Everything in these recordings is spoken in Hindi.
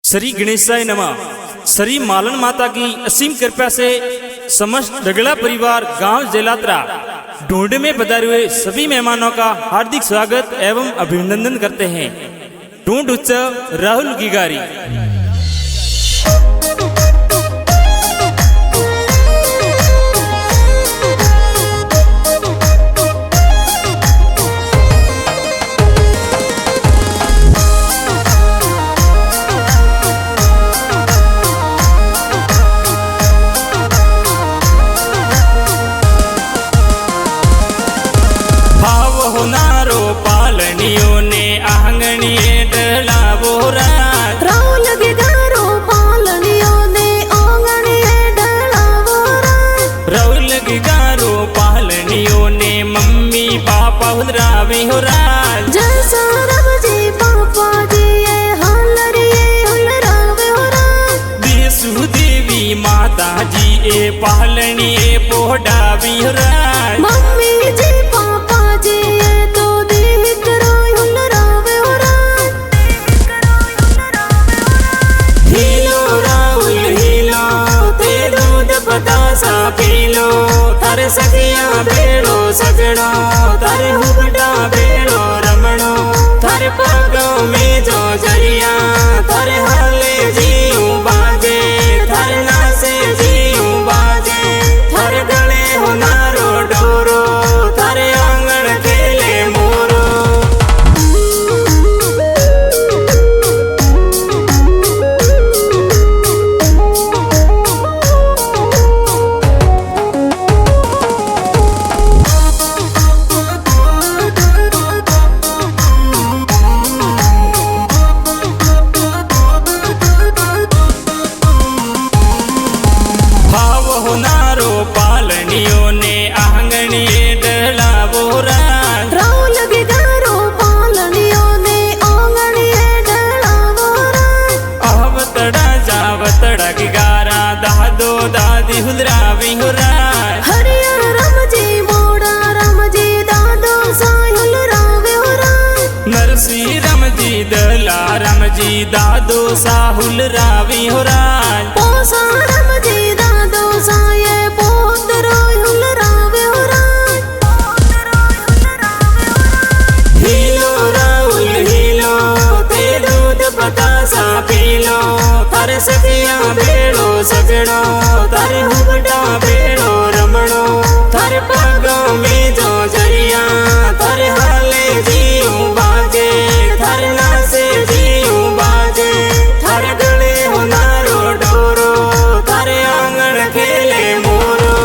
श्री गणेशाय नमः। श्री मालन माता की असीम कृपा से समस्त डगला परिवार गांव जेलात्रा ढूंढ में पधारे हुए सभी मेहमानों का हार्दिक स्वागत एवं अभिनंदन करते हैं। ढूंढ उत्सव राहुल गिगारी। होनारो पालनियों ने आंगणिए डलावो रात। राहुल गिगारो पालनियों ने आंगणिए डलावो रात। राहुल गिगारो पालनियों ने मम्मी पापा हुलरावे हो रात। जैसा रब जी पापा जी ये हालरिए हुलरावे हो रात। देसु देवी माता जी ए पालनिए पोडावी हो रात। मम्मी जी पापा जी ये तो देख रोय हुलरावे हो रात। हिलो राहुल हिलो ते दूध बतासा पीलो। थारे सखिया बेड़ो सगड़ो थारे हुबड़ा बेड़ो रमणो। थारे पगों में जो जरिया थारे हाले जीऊ बाजे। थारे नासे जीऊ बाजे। थारे गले हो नारो डोरो थारे आंगण खेले मोरो। होनारो पालनियों ने आंगणिए डलावो रात। राहुल गिगारो पालनियों ने आंगणिए डलावो रात। आवतड़ा जावतड़ा गिगारा दादो दादी हुलरावी हो रात। हरिया राम जी मोड़ा राम जी दादो साई हुलरावे हो रात। नरसी राम जी दला राम जी दादो साहुल रावी हो रात। पोसा राम जी दादो साये पोत रोय हुलरावे हो रात। हिलो राहुल हिलो ते दूध बतासा पीलो। थारे सखिया बेड़ो सगड़ो थारे हुबड़ा बेड़ो रमणो। थारे पगों में जो जरिया थारे हाले जीऊ बाजे। थारे नासे जीऊ बाजे। थारे गले हो नारो डोरो थारे आंगण खेले मोरो।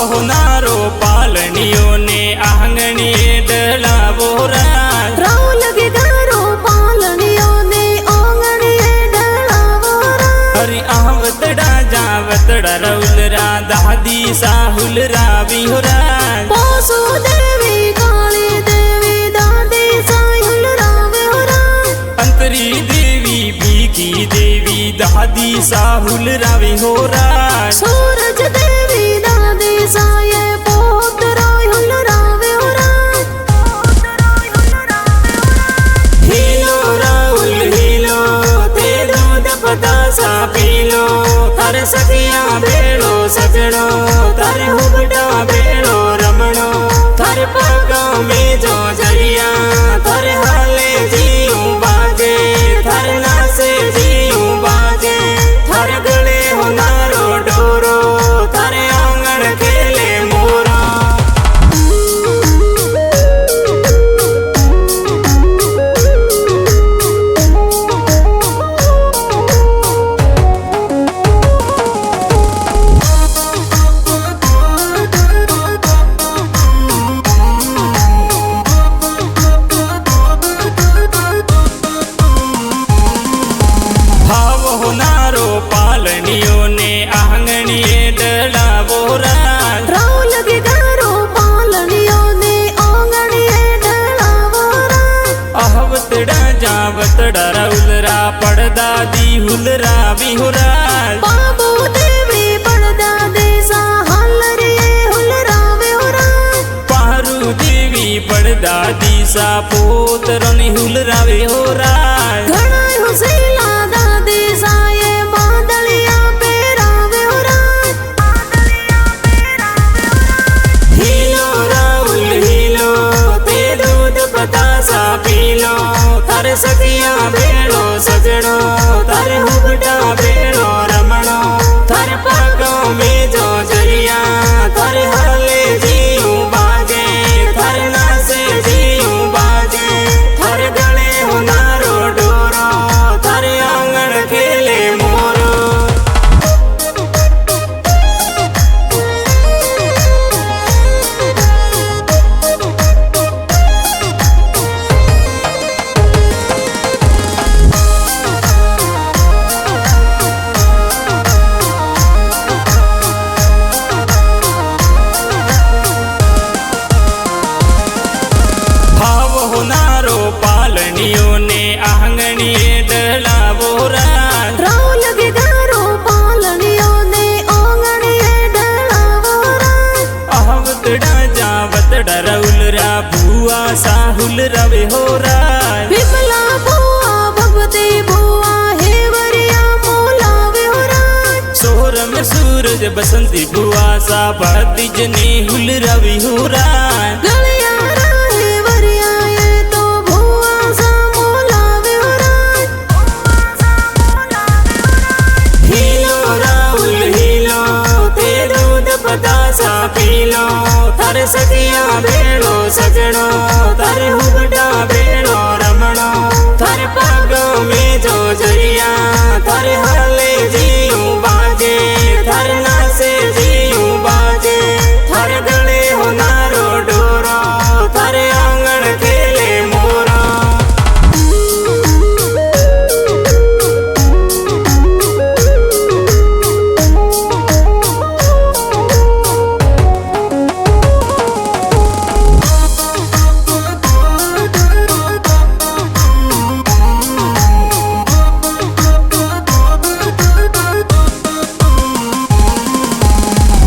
होनारो पालनियों ने आंगणिए डलावो रात। राहुल गिगारो पालनियों ने आंगणिए डलावो रात। हरि आवतड़ा जावतड़ा राहुल रा दादी साहुल रावी हो रात। पोसु देवी काली देवी दादी साई हुलरावे हो रात। अंतरी देवी बीकी देवी दादी साहुल रावी हो रात। सूरज देवी दादी साये पोत रोय हुलरावे हो रात। हिलो राहुल हिलो ते दूध बतासा पीलो। थारे सखिया बेड़ो सगड़ो थारे हुबड़ा बेड़ो रमणो। थारे पगों में जो जरिया थारे हाले जीऊ बाजे। थारे नासे जीऊ बाजे। थारे गले हो नारो डोरो हुलरावी हुराज बाबू देवी बड़दा देसा हालरिए हुलरावे हुराज पारू देवी पड़दा दिशा पोतरनी हुलरावे हुराज घणाय हुसेला दा देसा ये बादलिया पेरावे हुराज हीलो राहुल हीलो ते दूध बतासा पीलो थारे सखिया भेड़ो सजड़ो थारे हुबटा भेड़ो रमणो थारे पागों में जो जरिया थारे हाले जीऊ बाजे थारे नासे जीऊ बाजे थारे गले हुनारो डोरो थारे आंगन खेले मोरो होनारो पालनियों ने आंगणिए डलावो राज राव लगे गारो पालनियों ने आंगणिए डलावो राज आहवतड़ा जावतड़ा रउलरा भुआ साहुल रवे हो राज विमला बुआ भगवती बुआ हेवरिया मोलावे हो राज सोहर में सूरज बसंती बुआ सा भक्ति जने हुल रवि हो राज गलिया राहे वरिया ये तो बुआ सा मोलावे हो राज हीलो राहुल हीलो ते दूध बतासा पीलो थारे सखिया भेड़ो सजड़ो थारे हुबड़ा भेड़ो रमणो थारे पागों में जो जरिया थारे हाले जीऊ बाजे थारे नासे जीऊ बाजे थारे गले होनारो डोरो थारे आंगन खेले मोरा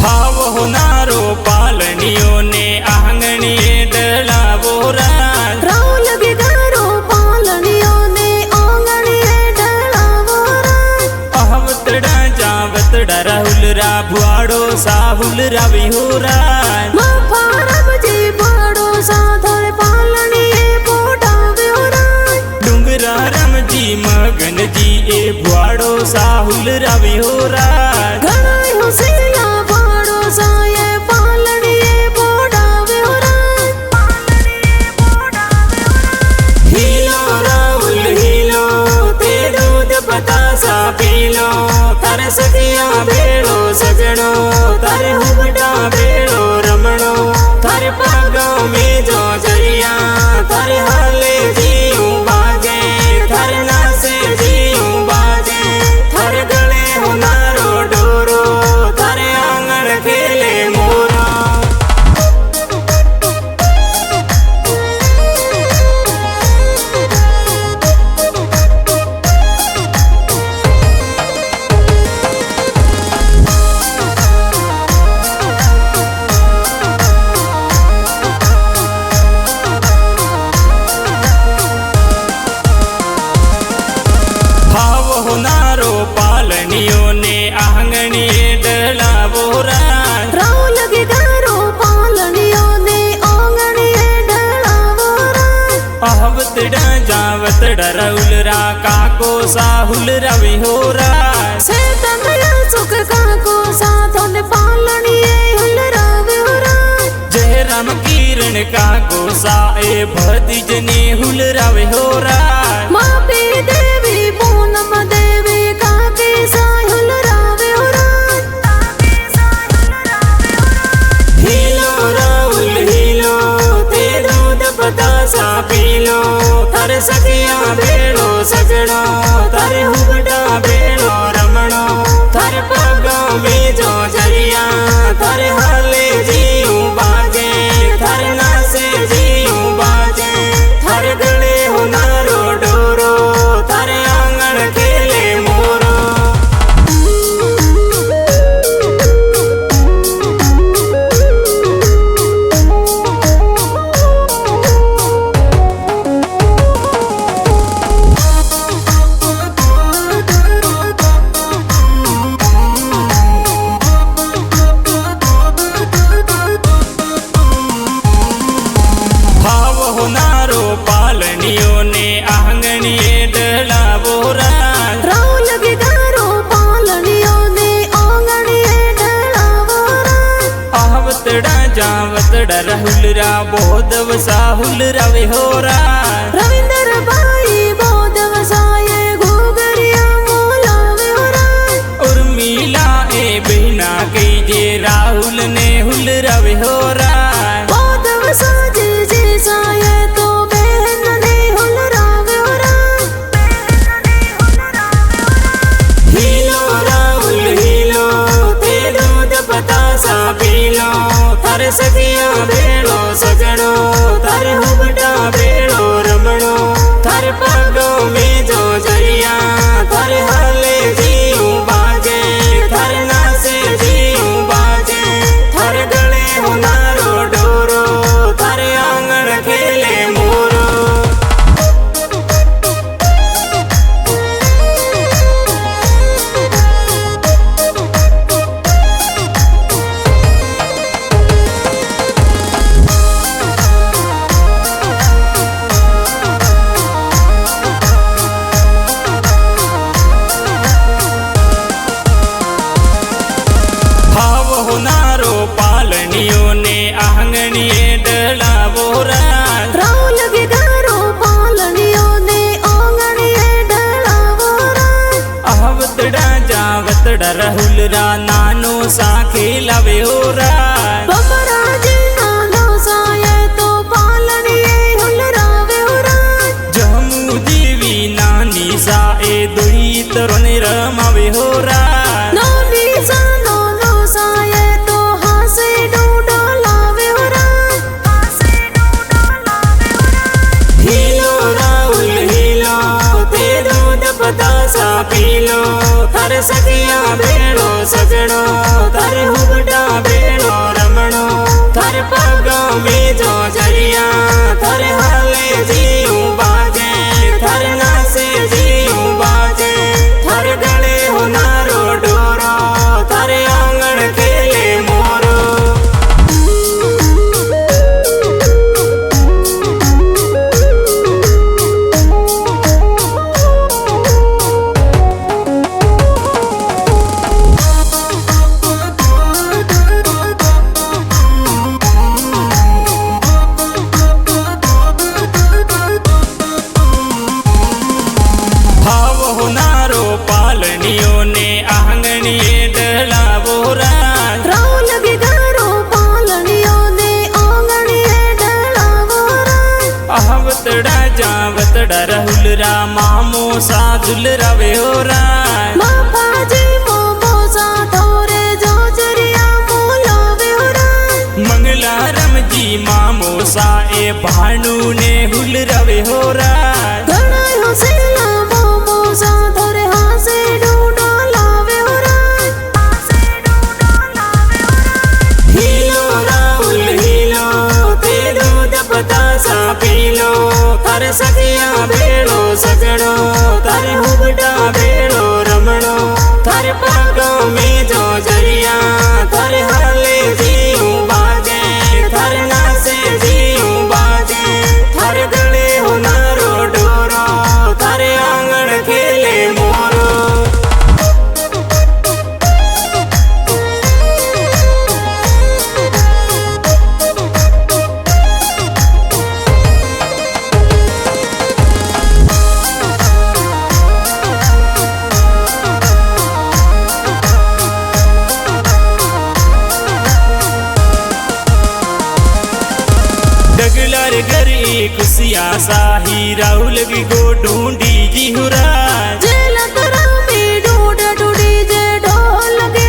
भाव होनारो पालनियों ने आंगणिए डलावो राज राव लगे गारो पालनियों ने आंगणिए डलावो राज आहवतड़ा जावतड़ा राहुलरा भुआड़ो साहुल रवि हो राज बापा रब जी बड़ो साधर पालनिए पोटावे हो राज डुंगरा रम जी मगन जी ए भुआड़ो साहुल रवि हो राज घणाय हुसेला बड़ो सा ये पालनिए पोटावे हो राज हीलो राहुल हीलो ते दूध बतासा पीलो थारे सखिया भेड़ो सजड़ो थारे हुबड़ा भेड़ो रमणो थारे पागों में जो जरिया थारे हाले जीऊ बाजे थारे नासे जीऊ बाजे थारे गले हुनारो डोरो थारे आंगन खेले मोरा भाव होनारो पालनियों ने आंगणिए डलावो राज राव लगे गारो पालनियों ने आंगणिए डलावो राज आहवतड़ा जावतड़ा रउलरा काको साहुल रवि हो राज से तंगया सुख काको साधन पालनिए हुलरावे हो राज जय राम किरण काको साए भती जने हुल रवि हो राज मापी देवी पूनम देवी काके साय हुलरावे हो राज हीलो राहुल हीलो ते दूध बतासा पीलो थारे सखिया भेड़ो सजड़ो थारे हुबड़ा भेड़ो रमणो थारे पागों में जो जरिया थारे हाले जीऊ बाजे थारे नासे जीऊ बाजे थारे गले हुनारो डोरो थारे आंगन खेले मोरो जावतड़ा राहुलरा बहुत वसाहुल रवे होरा रविंद्र भाई बहुत वसाए घोगरिया मोलावे होरा उर्मिला ए बिना कई जे राहुल ने हुल रवे होरा बहुत वसा जी साये तो बहन ने हुल रावे होरा हीलो राहुल हीलो ते दूध पतासा पीलो थारे सखिया भेड़ो सजनो थारे हुबटा भेड़ो रमणो थारे पगों में जो जरिया थारे हाले जीऊ बाजे थारे नासे जीऊ बाजे थारे गले होनारो डोरो थारे आंगन खेले मोरो भाव होनारो पालनियों ने आंगणिए डलावो राज राहुल के घरों पालनियों ने आंगणिए डलावो राज आवतड़ा जावतड़ा राहुल रा नानो सा खेलावे हो राज बबरा जी नानो साये तो पालनिए हुल रावे हो राज जमू देवी नानी सा ए दुई तरुण रमावे हो राज नानी सा नानो साये तो हासे डूडो लावे हो राज हीलो राहुल हीलो ते दूध पतासा पीलो थारे सखिया भेड़ो सजनो थारे हुबटा भेड़ो रमणो थारे पगों में जो जरिया थारे हाले जीऊ बाजे थारे नासे जीऊ बाजे थारे गले होनारो डोरो थारे आंगन खेले मोरो भाव होनारो पालनियों ने आंगणिए डलावो राज राहुल के घरों पालनियों ने आंगणिए डलावो राज आवतड़ा जावतड़ा राहुल रा मामो सा दुल रवे हो राज बापा जी मोमो सा थोरे जो जरिया मोलावे हो राज मंगला रम जी मामो सा ए भानु ने हुल रवे हो राज घना हो सेला मोमो सा थोरे हासे डूडो लावे हो राज हीलो राहुल हीलो ते दूध पतासा पीलो थारे सखिया भेड़ो सजनो थारे हुबटा भेड़ो रमणो थारे पगों में जो जरिया थारे हाले जीऊ बाजे थारे नासे जीऊ बाजे थारे गले होनारो डोरो थारे आंगन खेले मोरो डगलार घरी खुशिया साही राहुल की गो ढूंढी जी हुराज जेला तरा में डूड डूडी जे ढोल के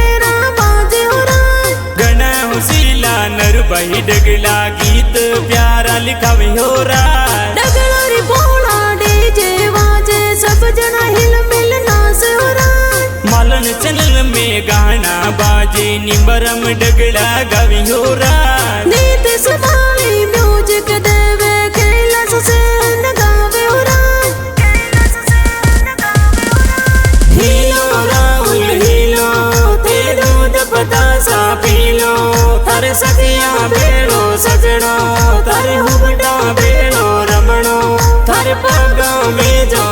बाजे हो राज गना हुसीला नर बही डगला गीत प्यारा लिखावे हो राज डगलारी बोला डीजे वाजे सब जना हिल मिल नाच हो राज मालन चैनल में गाना बाजे निबरम डगला गावी हो राज नीत संभाली म्यूजिक देवे कैलाश से गावे हो राज हीलो राहुल हीलो ते दूध पतासा पीलो थारे सखिया भेड़ो सजनो थारे हुबटा भेड़ो रमणो थारे पगों में जो